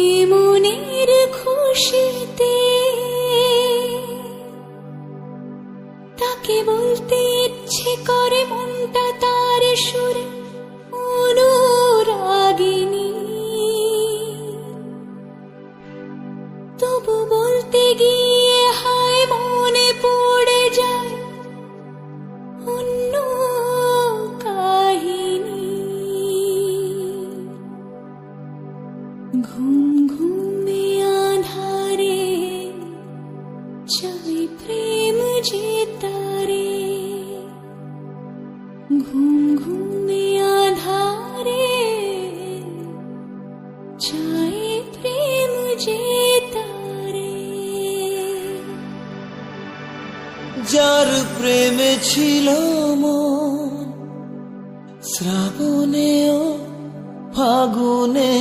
এ মনের খুশিতে তাকে বলতে ইচ্ছে করে মনটা তার সুরে অনুরাগিনী, তবু বলতে গিয়ে হায় মনে পড়ে যায় অন্য কাহিনী। ঘুম ঘুমে আধারে চাই প্রেম যে তারে, ঘুম ঘুমে আধারে চাই প্রেম যে তারে। যার প্রেমে ছিল মন শ্রাবণে ও ফাগুনে,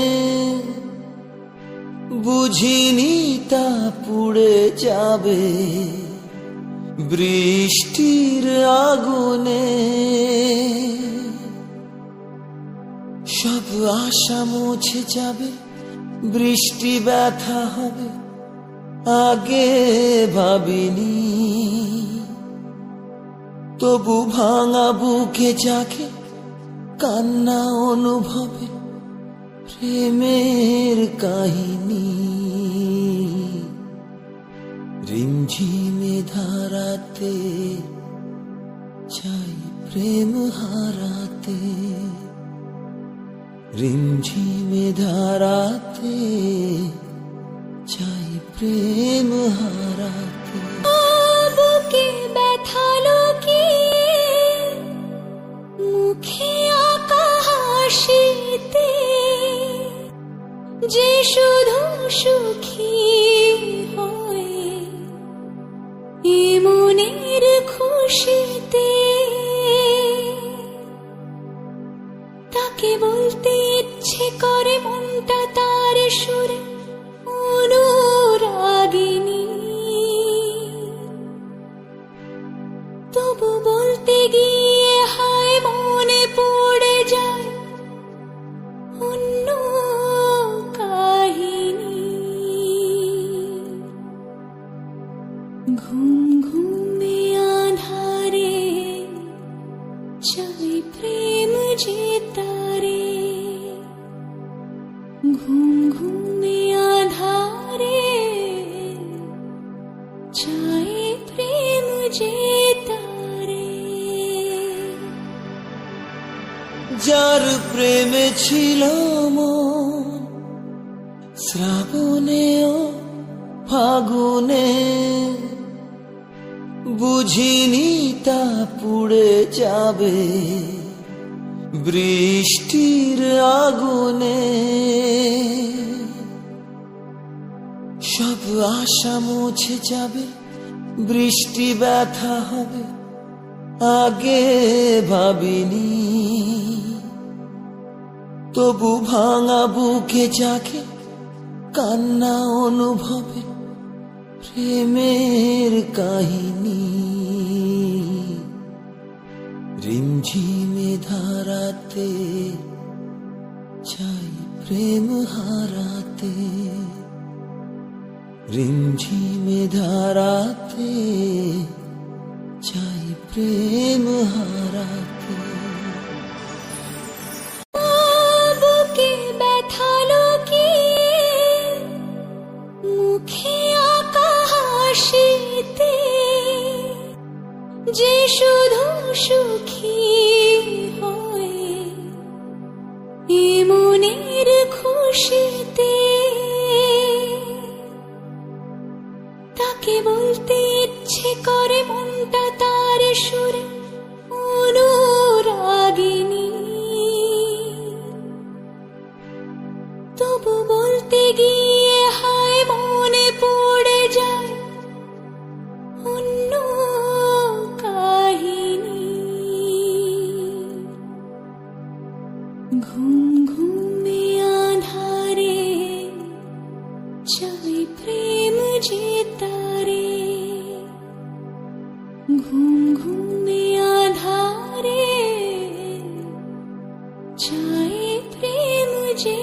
বুঝিনি তা পুড়ে যাবে বৃষ্টির আগুনে। সব আশা মুছে যাবে, বৃষ্টি ব্যথা হবে আগে ভাবিনি, তবু ভাঙা বুকে জাগে কান্না অনুভবে প্রেমের কাহিনী। রিমঝিমে ধারাতে চাই প্রেম হারাতে, রিমঝিমে ধারাতে চাই প্রেম হারাতে। বুকে ব্যথা লুকিয়ে মুখে আঁকা হাসিতে, যে শুধু সুখী হয় এ মনের খুশিতে, তাকে বলতে ইচ্ছে করে মনটা তার সুরে অনুরাগিনী, তবু বলতে গিয়ে হায় মনে পড়ে যায় অন্য কাহিনী। ঘুম ঘুমে আধারে চাই প্রেম যে তারে, ঘুম ঘুমে আধারে চাই প্রেম যে তারে। যার প্রেমে ছিল মন শ্রাবণে ও ফাগুনে, বুঝিনি তা পুড়ে যাবে বৃষ্টির আগুনে। সব আশা মুছে যাবে, বৃষ্টি ব্যথা হবে আগে ভাবিনি, তবু ভাঙা বুকে জাগে কান্না অনুভবে প্রেমের কাহিনী। রিমঝিমে ধারাতে চাই প্রেম হারাতে, রিমঝিমে ধারাতে চাই প্রেম হারাতে। বুকে ব্যথা লুকিয়ে মুখে আঁকা হাসিতে, যে শুধু সুখী হয় এ মনের খুশিতে, তাকে বলতে ইচ্ছে করে মনটা তার সুরে অনুরাগিনী, তবু বলতে গিয়ে হায় মনে পড়ে যায় অন্য কাহিনী। ঘুম ঘুমে আধারে চাই প্রেম যে তারে, ঘুম ঘুমে আধারে চাই প্রেম যে